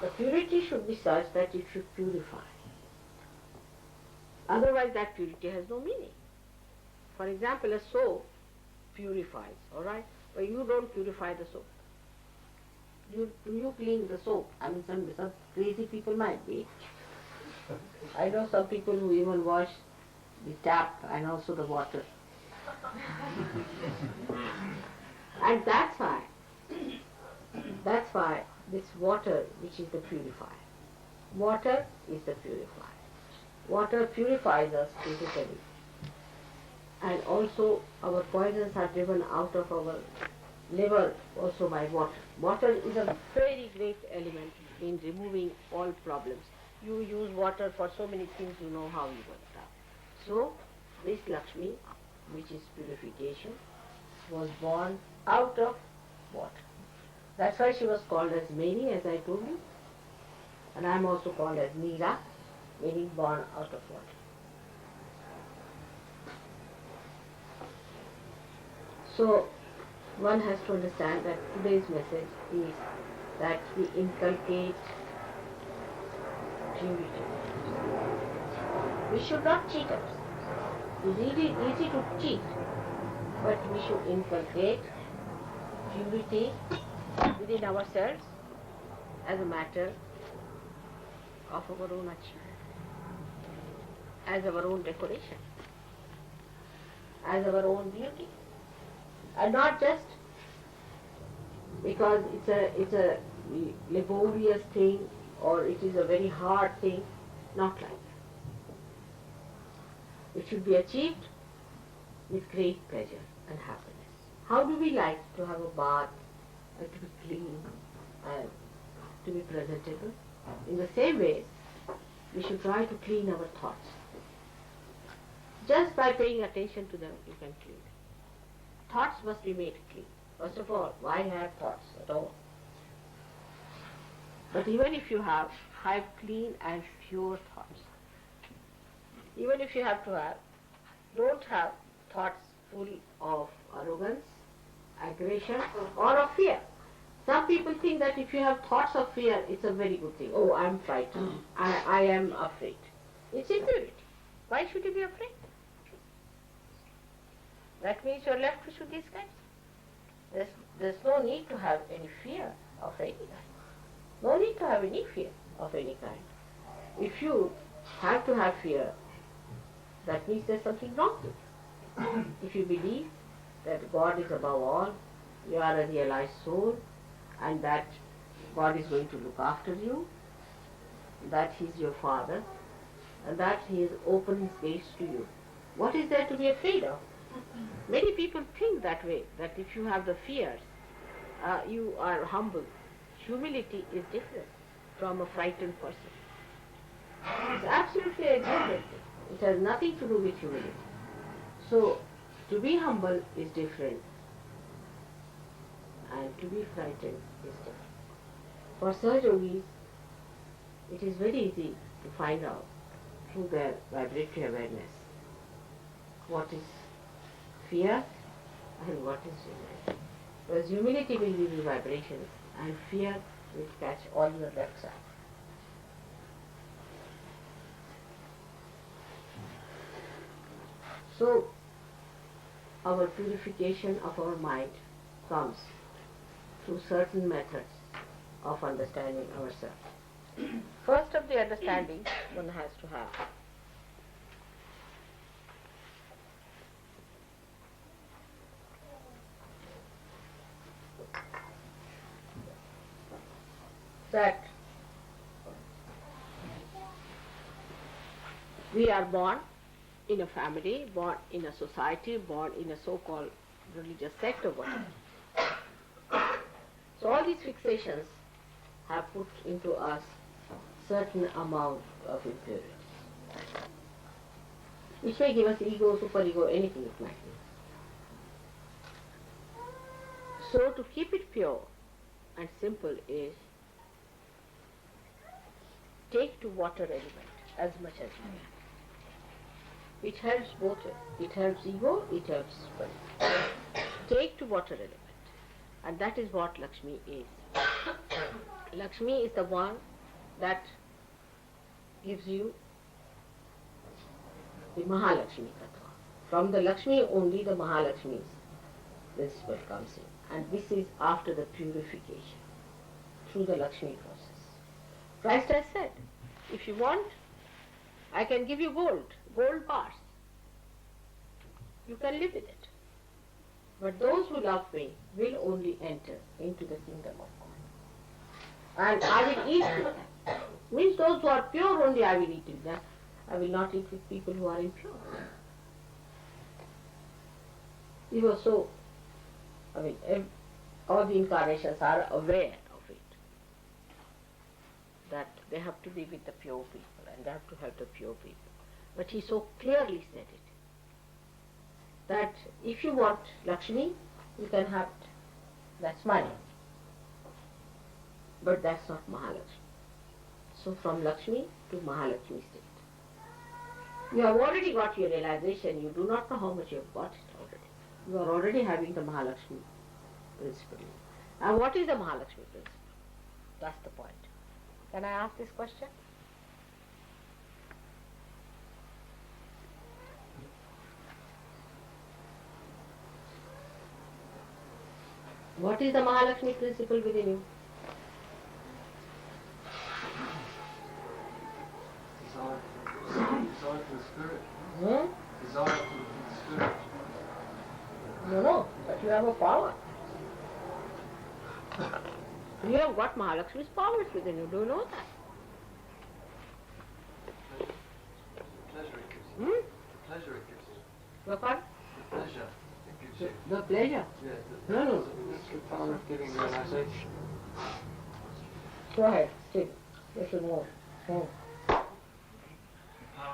The purity should be such that it should purify. Otherwise that purity has no meaning. For example, a soap purifies, alright? But you don't purify the soap. You clean the soap. I mean, some crazy people might be. I know some people who even wash the tap and also the water. And that's why this water, which is the purifier. Water is the purifier. Water purifies us physically. And also our poisons are driven out of our liver also by water. Water is a very great element in removing all problems. You use water for so many things, you know how you work it out. So this Lakshmi, which is purification, was born out of water. That's why she was called as Mary, as I told you. And I am also called as Neera, meaning born out of water. So one has to understand that today's message is that we inculcate purity. We should not cheat ourselves. It's easy to cheat, but we should inculcate purity within ourselves as a matter of our own achievement, as our own decoration, as our own beauty. And not just because it's a laborious thing or it is a very hard thing, not like that. It should be achieved with great pleasure and happiness. How do we like to have a bath and to be clean and to be presentable? In the same way, we should try to clean our thoughts. Just by paying attention to them, you can clean them. Thoughts must be made clean. First of all, why have thoughts at all? But even if you have clean and pure thoughts. Even if you have to have, don't have thoughts full of arrogance, aggression, or of fear. Some people think that if you have thoughts of fear, it's a very good thing. Oh, I'm frightened. I am afraid. It's impurity. Why should you be afraid? That means you're left with these kinds. There's no need to have any fear of any kind. No need to have any fear of any kind. If you have to have fear, that means there's something wrong with you. If you believe that God is above all, you are a realized soul, and that God is going to look after you, that He is your Father, and that He has opened His gates to you, what is there to be afraid of? Many people think that way, that if you have the fears, you are humble. Humility is different from a frightened person. It's absolutely a different thing. It has nothing to do with humility. So, to be humble is different, and to be frightened is different. For Sahaja yogis, it is very easy to find out through their vibratory awareness what is fear and what is humility. Because humility will give you vibrations and fear will catch all your left side. So, our purification of our mind comes through certain methods of understanding ourselves. First of the understanding one has to have that we are born in a family, born in a society, born in a so-called religious sect or whatever. So all these fixations have put into us certain amount of impurity, which may give us ego, superego, anything it might be. So to keep it pure and simple is take to water element as much as you can. It helps both. It helps ego, it helps spirit. Take to water element. And that is what Lakshmi is. Lakshmi is the one that gives you the Mahalakshmi Tattva. From the Lakshmi only the Mahalakshmi's principle comes in. And this is after the purification, through the Lakshmi process. Christ has said, if you want, I can give you gold bars. You can live with it. But those who love me will only enter into the kingdom of God. And I will eat with them. Means those who are pure only I will eat with them. I will not eat with people who are impure. He was so, all the incarnations are aware of it. That they have to be with the pure people and they have to help the pure people. But he so clearly said it. That if you want Lakshmi, you can have it. That's money. But that's not Mahalakshmi. So from Lakshmi to Mahalakshmi state. You have already got your realization, you do not know how much you have got it already. You are already having the Mahalakshmi principle. And what is the Mahalakshmi principle? That's the point. Can I ask this question? What is the Mahalakshmi principle within you? Desire for the spirit. Desire for the spirit. No, but you have a power. You have got Mahalakshmi's powers within you. Do you know that? The pleasure it gives you. The pleasure it gives you. What part? The pleasure it gives you. The pleasure? Yeah. No. It's the power of giving realization. Go ahead, still. You should know.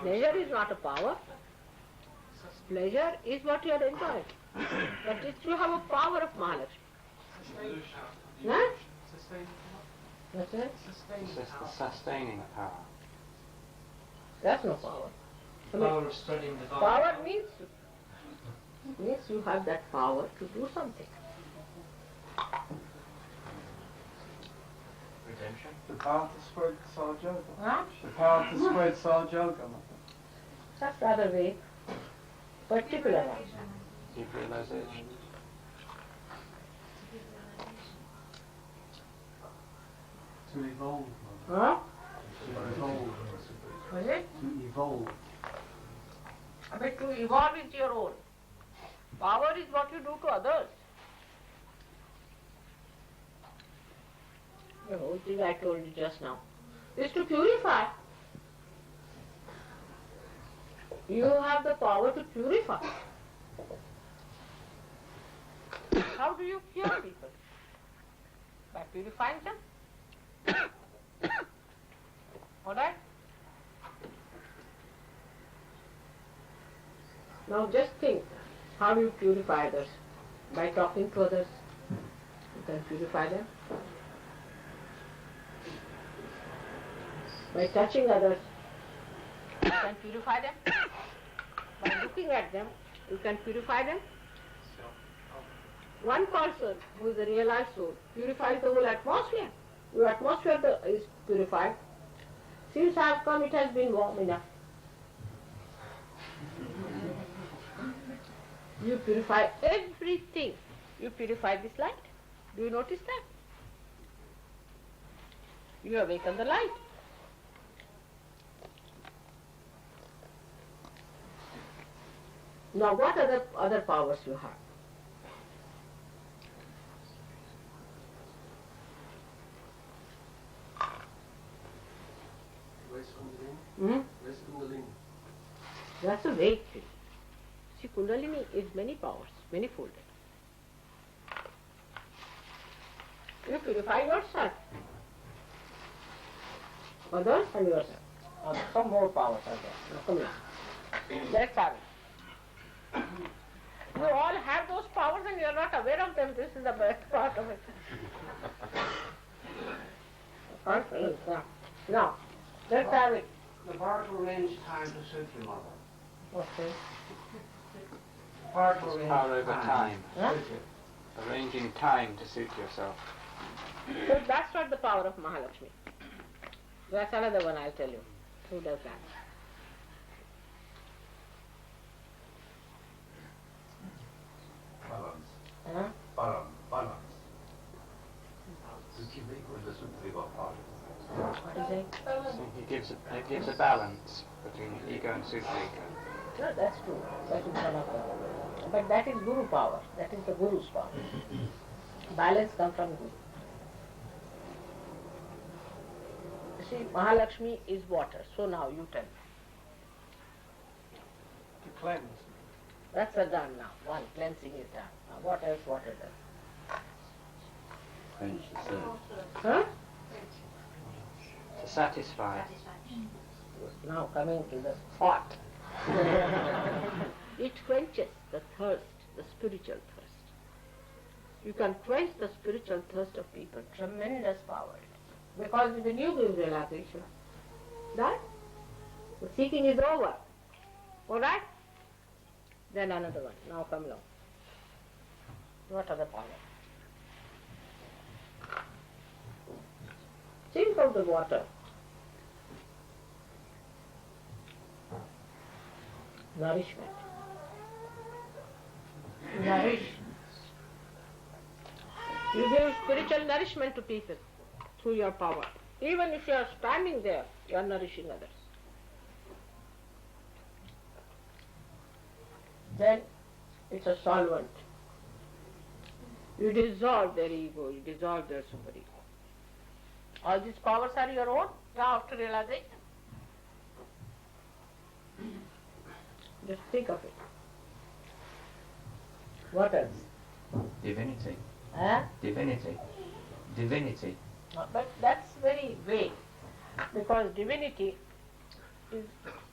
Pleasure is not a power. Pleasure is what you are enjoying. But if you have a power of Mahalakshmi. Huh? What's that? It's just the sustaining power. That's no power. Power of studying the Power means you have that power to do something. redemption. The power to spread Sahaja. Huh? The power to spread Sahaja. That's rather vague. Particular one. Deep realization. To evolve. Huh? To evolve. Was it? To evolve. But to evolve is your own. Power is what you do to others. The whole thing I told you just now is to purify. You have the power to purify. How do you cure people? By purifying them. Alright? Now just think how you purify others. By talking to others, you can purify them. By touching others, you can purify them. By looking at them, you can purify them. One person who is a realized soul purifies the whole atmosphere. Your atmosphere is purified. Since I have come, it has been warm enough. You purify everything. You purify this light. Do you notice that? You awaken the light. Now what other powers you have? That's a vague thing. See, Kundalini is many powers, many-folded. You purify yourself. Others and yourself. Some more powers are there. Now come here. Let's have it. You all have those powers and you are not aware of them. This is the best part of it. Now, let's have it. The power to arrange time to suit you, Mother. Okay. The power to arrange Power over time. Huh? Suit you. Arranging time to suit yourself. So that's what the power of Mahalakshmi. That's another one I'll tell you. Who does that? Balance. Huh? Balance. What is it? So it gives a balance between ego and super-ego. No, that's true. That is one of them. But that is Guru power. That is the Guru's power. Balance comes from Guru. You see, Mahalakshmi is water. So now you tell me. To cleanse. That's done now. One cleansing is done. Now what else water does? Quench the thirst. Huh? To satisfy. Now coming to the thought. It quenches the thirst, the spiritual thirst. You can quench the spiritual thirst of people. Tremendous power. Because when you give realization, that the seeking is over. Alright? Then another one. Now come along. What other power? Think of the water. Nourishment. Nourish. You give spiritual nourishment to people through your power. Even if you are standing there, you are nourishing others. Then it's a solvent. You dissolve their ego, you dissolve their super ego. All these powers are your own now after realization. Just think of it. What else? Divinity. Huh? Divinity. Divinity. But that's very vague. Because divinity is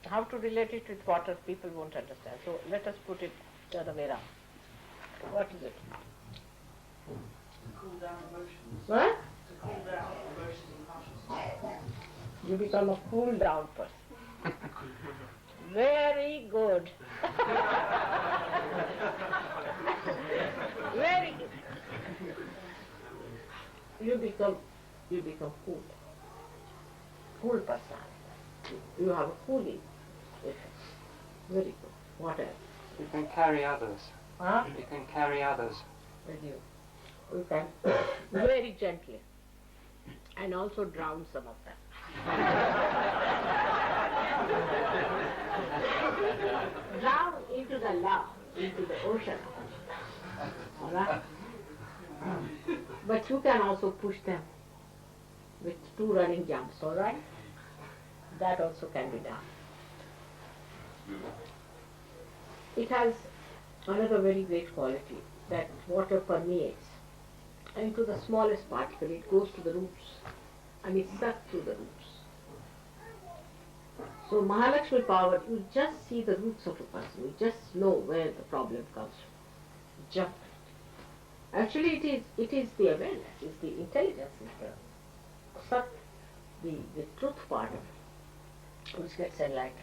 how to relate it with water, people won't understand. So let us put it the other way around. What is it? To cool down emotions. What? To cool down emotions and passions. You become a cool down person. Very good. Very good. You become cool. Cool personality. You have a cooling effect. Very good. What else? You can carry others. Huh? You can carry others. With you. You can very gently. And also drown some of them. Drown into the love, into the ocean. Alright? But you can also push them with 2 running jumps, alright? That also can be done. It has another very great quality, that water permeates into the smallest particle. It goes to the roots and it's sucked through the roots. So Mahalakshmi power, you just see the roots of a person. You just know where the problem comes from. Jump. Actually it is the awareness, it's the intelligence, it's the sat, the truth part of it, which gets enlightened.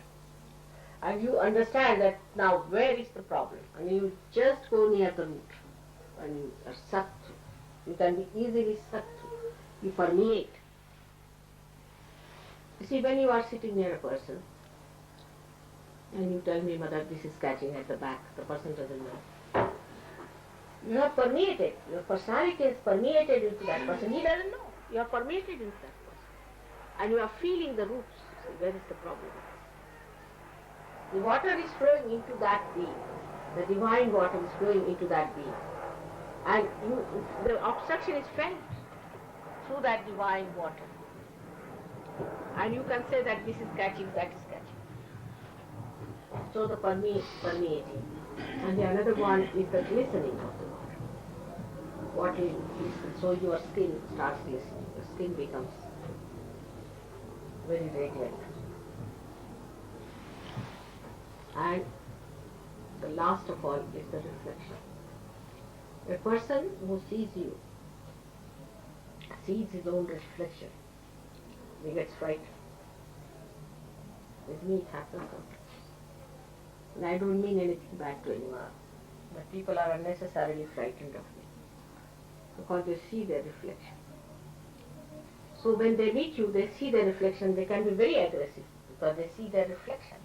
And you understand that now where is the problem? And you just go near the root and you are sucked through. You can be easily sucked through. You permeate. You see, when you are sitting near a person and you tell me, Mother, this is catching at the back, the person doesn't know. You have permeated. Your personality is permeated into that person. He doesn't know. You are permeated into that person. And you are feeling the roots. See, where is the problem? The water is flowing into that being. The divine water is flowing into that being. And the obstruction is felt through that divine water. And you can say that this is catching, that is catching. So the permeating. And the another one is the glistening of the water. Water is glistening. So your skin starts glistening. Your skin becomes very radiant. And the last of all is the reflection. A person who sees you, sees his own reflection, he gets frightened. With me it happens sometimes. And I don't mean anything bad to anyone, but people are unnecessarily frightened of me because they see their reflection. So when they meet you, they see their reflection. They can be very aggressive because they see their reflection.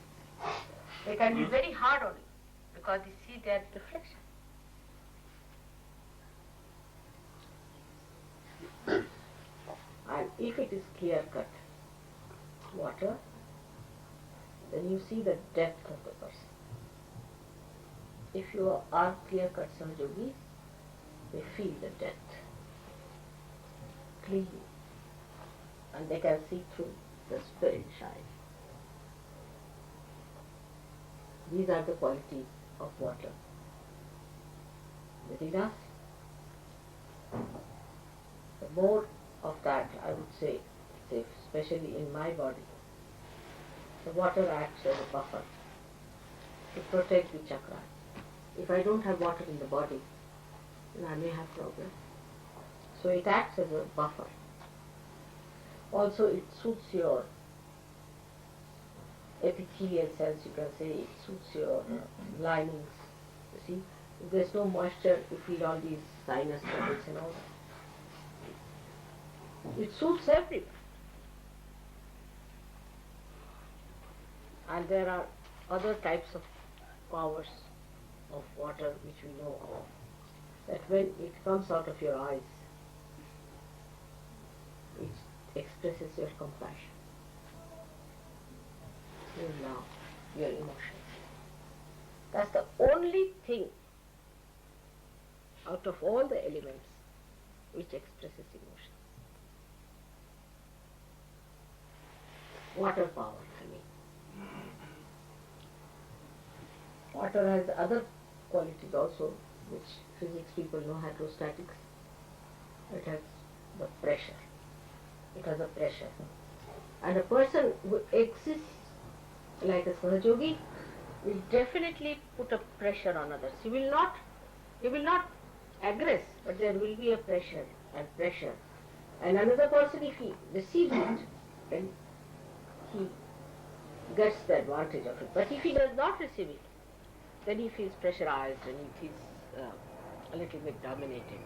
They can be very hard on you because they see their reflection. And if it is clear-cut water, then you see the depth of the person. If you are clear-cut Sahajogis, they feel the depth clearly, and they can see through the spirit shine. These are the qualities of water within us. The more of that, I would say, especially in my body, the water acts as a buffer to protect the chakras. If I don't have water in the body, then I may have problems. So it acts as a buffer. Also, it suits your epithelial cells, you can say, it suits your linings. You see, if there's no moisture, you feel all these sinus troubles and all that. It suits everyone. And there are other types of powers of water which we know of. That when it comes out of your eyes, it expresses your compassion, your love, your emotions. That's the only thing out of all the elements which expresses emotions. Water power, I mean. Water has other qualities also, which physics people know, hydrostatics. It has the pressure. It has a pressure. And a person who exists like a Sahajogi will definitely put a pressure on others. He will not aggress, but there will be a pressure and pressure. And another person, if he receives it, then he gets the advantage of it. But if he does not receive it, then he feels pressurized and he feels a little bit dominated.